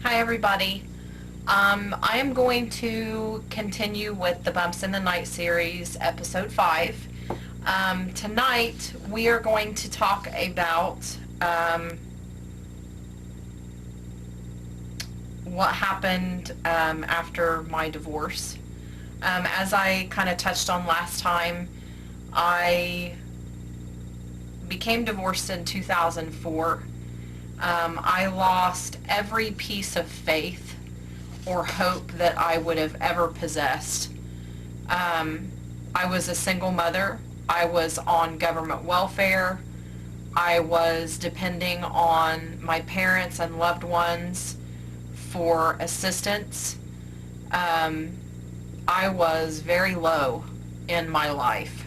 Hi everybody. I am going to continue with the Bumps in the Night series, episode 5. Tonight we are going to talk about what happened after my divorce. As I kind of touched on last time, I became divorced in 2004. I lost every piece of faith or hope that I would have ever possessed. I was a single mother. I was on government welfare. I was depending on my parents and loved ones for assistance. I was very low in my life.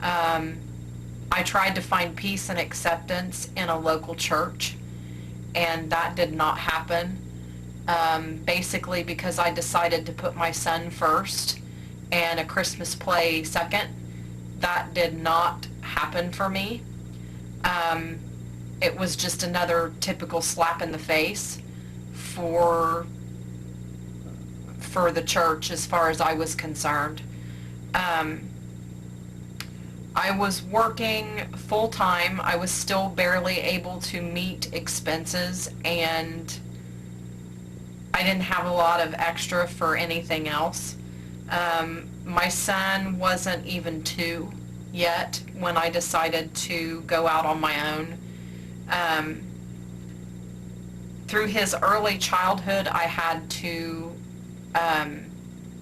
I tried to find peace and acceptance in a local church, and that did not happen. Basically because I decided to put my son first and a Christmas play second. That did not happen for me. It was just another typical slap in the face for the church as far as I was concerned. I was working full-time. I was still barely able to meet expenses, and I didn't have a lot of extra for anything else. My son wasn't even 2 yet when I decided to go out on my own. Through his early childhood, I had to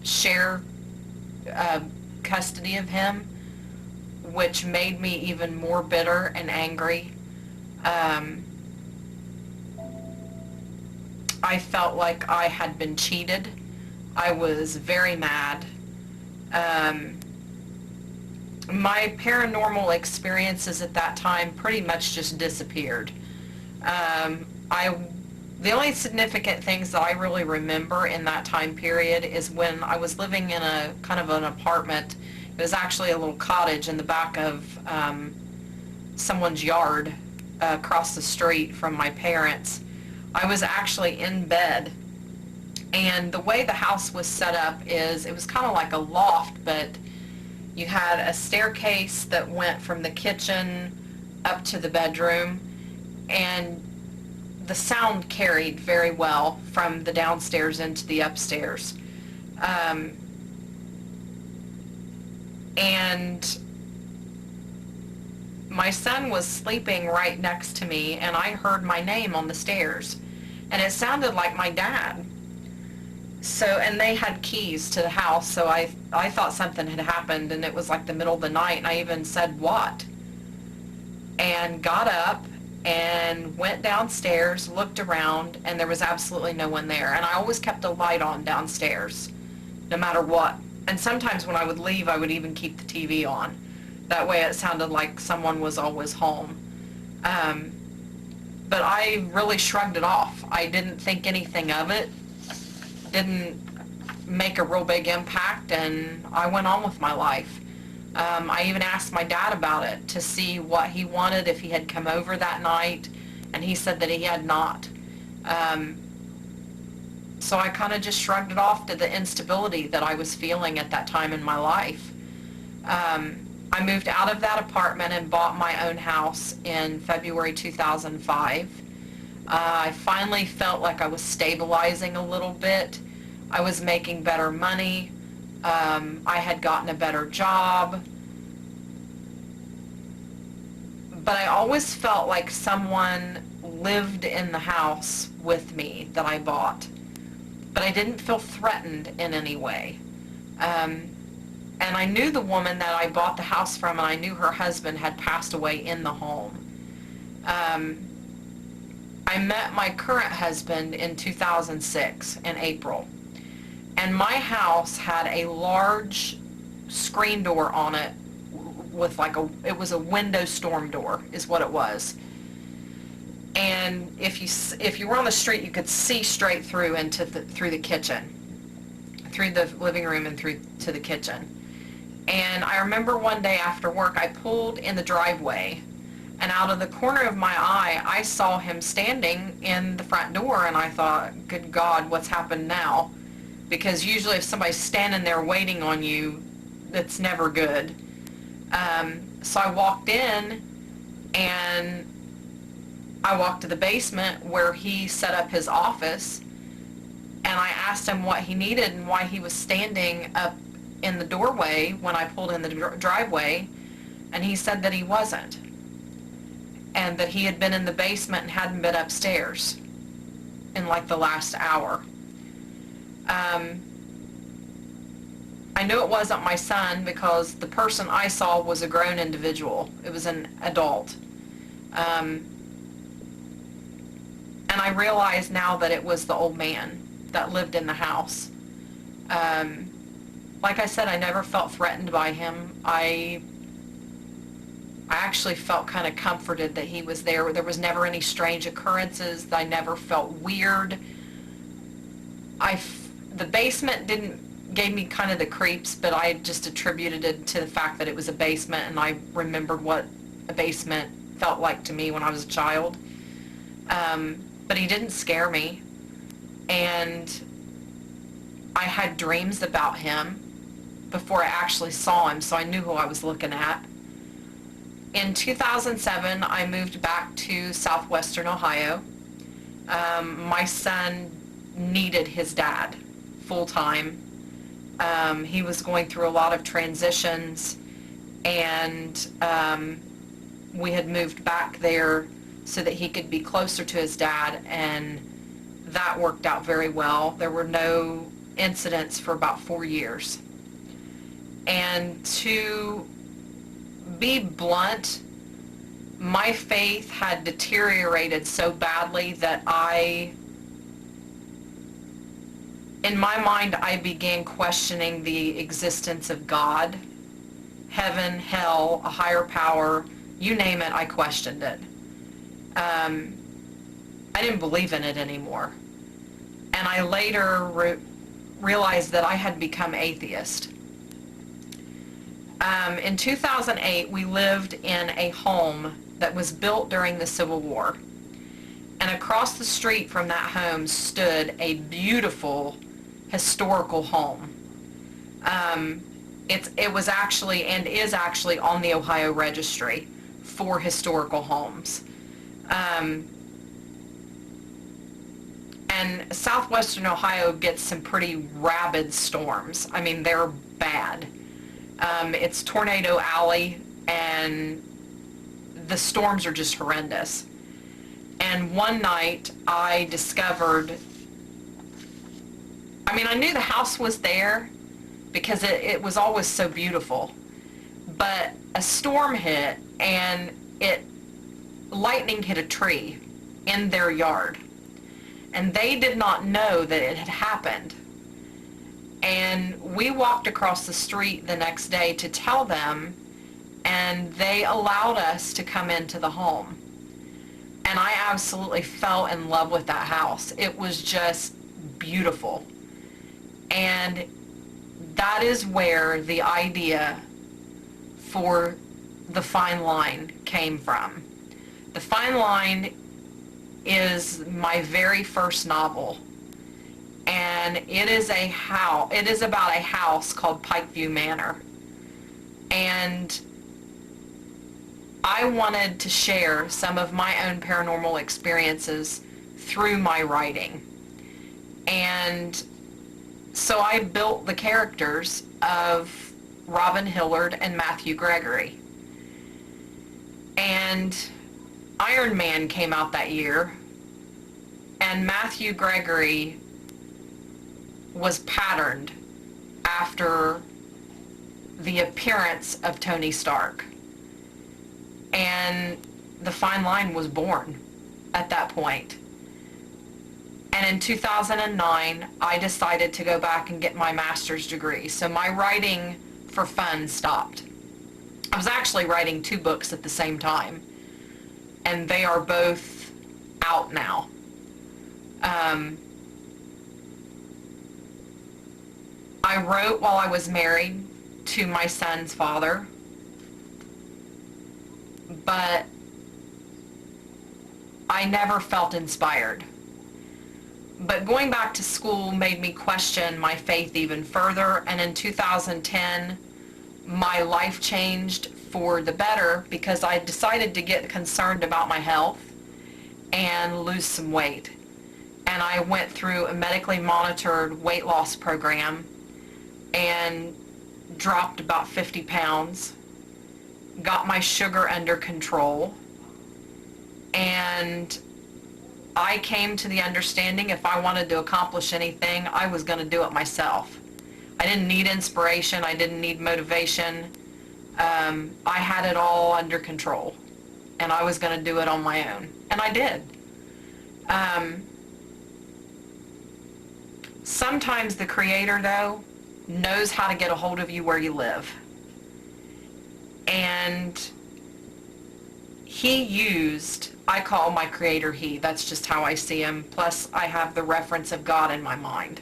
share custody of him, which made me even more bitter and angry. I felt like I had been cheated. I was very mad. My paranormal experiences at that time pretty much just disappeared. The only significant things that I really remember in that time period is when I was living in a kind of an apartment. It was actually a little cottage in the back of someone's yard across the street from my parents. I was actually in bed, and the way the house was set up is it was kind of like a loft, but you had a staircase that went from the kitchen up to the bedroom, and the sound carried very well from the downstairs into the upstairs. And my son was sleeping right next to me, and I heard my name on the stairs, and it sounded like my dad. So, and they had keys to the house, so I thought something had happened, and it was like the middle of the night, and I even said, "What?" And got up and went downstairs, looked around, and there was absolutely no one there. And I always kept a light on downstairs, no matter what. And sometimes when I would leave, I would even keep the TV on. That way it sounded like someone was always home. But I really shrugged it off. I didn't think anything of it. Didn't make a real big impact, and I went on with my life. I even asked my dad about it to see what he wanted, if he had come over that night, and he said that he had not. So I kind of just shrugged it off to the instability that I was feeling at that time in my life. I moved out of that apartment and bought my own house in February 2005. I finally felt like I was stabilizing a little bit. I was making better money. I had gotten a better job. But I always felt like someone lived in the house with me that I bought. But I didn't feel threatened in any way. And I knew the woman that I bought the house from, and I knew her husband had passed away in the home. I met my current husband in 2006 in April. And my house had a large screen door on it with it was a window storm door is what it was. And if you were on the street, you could see straight through through the kitchen, through the living room and through to the kitchen. And I remember one day after work, I pulled in the driveway, and out of the corner of my eye, I saw him standing in the front door, and I thought, good God, what's happened now? Because usually if somebody's standing there waiting on you, that's never good. So I walked in, and I walked to the basement where he set up his office, and I asked him what he needed and why he was standing up in the doorway when I pulled in the driveway, and he said that he wasn't, and that he had been in the basement and hadn't been upstairs in like the last hour. I knew it wasn't my son because the person I saw was a grown individual. It was an adult. And I realize now that it was the old man that lived in the house. Like I said, I never felt threatened by him. I actually felt kind of comforted that he was there. There was never any strange occurrences. I never felt weird. The basement gave me kind of the creeps, but I just attributed it to the fact that it was a basement, and I remembered what a basement felt like to me when I was a child. But he didn't scare me, and I had dreams about him before I actually saw him, so I knew who I was looking at. In 2007, I moved back to southwestern Ohio. My son needed his dad full-time. He was going through a lot of transitions, and we had moved back there so that he could be closer to his dad, and that worked out very well. There were no incidents for about 4 years. And to be blunt, my faith had deteriorated so badly that in my mind, I began questioning the existence of God, heaven, hell, a higher power, you name it, I questioned it. I didn't believe in it anymore. And I later realized that I had become atheist. In 2008, we lived in a home that was built during the Civil War. And across the street from that home stood a beautiful historical home. It was actually and is actually on the Ohio Registry for historical homes. And southwestern Ohio gets some pretty rabid storms. I mean, they're bad. It's Tornado Alley, and the storms are just horrendous. And one night I discovered, I knew the house was there because it was always so beautiful, but a storm hit, and lightning hit a tree in their yard, and they did not know that it had happened. And we walked across the street the next day to tell them, and they allowed us to come into the home. And I absolutely fell in love with that house. It was just beautiful. And that is where the idea for The Fine Line came from. The Fine Line is my very first novel. And it is about a house called Pikeview Manor. And I wanted to share some of my own paranormal experiences through my writing. And so I built the characters of Robin Hillard and Matthew Gregory. And Iron Man came out that year, and Matthew Gregory was patterned after the appearance of Tony Stark. And The Fine Line was born at that point. And in 2009, I decided to go back and get my master's degree. So my writing for fun stopped. I was actually writing 2 books at the same time, and they are both out now. I wrote while I was married. to my son's father, but I never felt inspired. But going back to school made me question my faith even further, and in 2010, my life changed for the better because I decided to get concerned about my health and lose some weight. And I went through a medically monitored weight loss program and dropped about 50 pounds, got my sugar under control, and I came to the understanding if I wanted to accomplish anything, I was going to do it myself. I didn't need inspiration. I didn't need motivation. I had it all under control, and I was going to do it on my own, and I did. Sometimes the Creator, though, knows how to get a hold of you where you live. And He used, I call my Creator He, that's just how I see Him, plus I have the reference of God in my mind.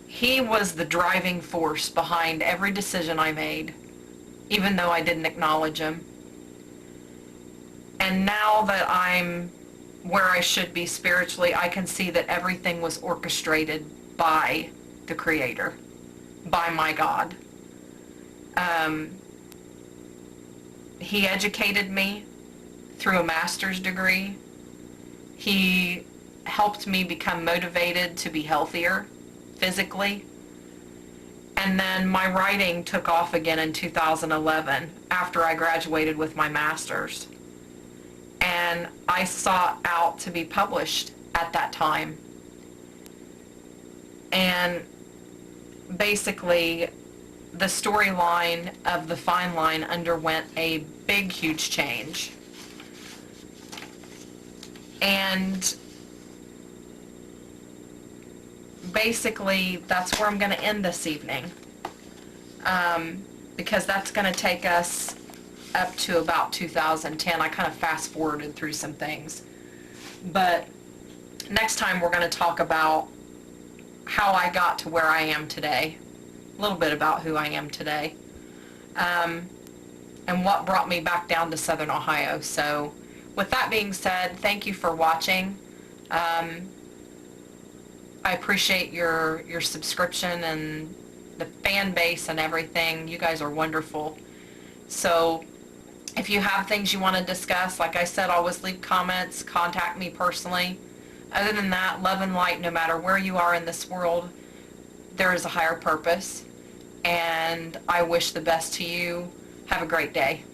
He was the driving force behind every decision I made, even though I didn't acknowledge Him. And now that I'm where I should be spiritually, I can see that everything was orchestrated by the Creator, by my God. He educated me through a master's degree. He helped me become motivated to be healthier physically. And then my writing took off again in 2011 after I graduated with my master's. And I sought out to be published at that time. And basically, the storyline of The Fine Line underwent a big, huge change. And basically, that's where I'm going to end this evening. Because that's going to take us up to about 2010. I kind of fast forwarded through some things. But next time we're going to talk about how I got to where I am today. A little bit about who I am today. And what brought me back down to Southern Ohio. So with that being said, thank you for watching. I appreciate your subscription and the fan base and everything. You guys are wonderful. So if you have things you want to discuss, like I said, always leave comments, contact me personally. Other than that, love and light, no matter where you are in this world, there is a higher purpose. And I wish the best to you. Have a great day.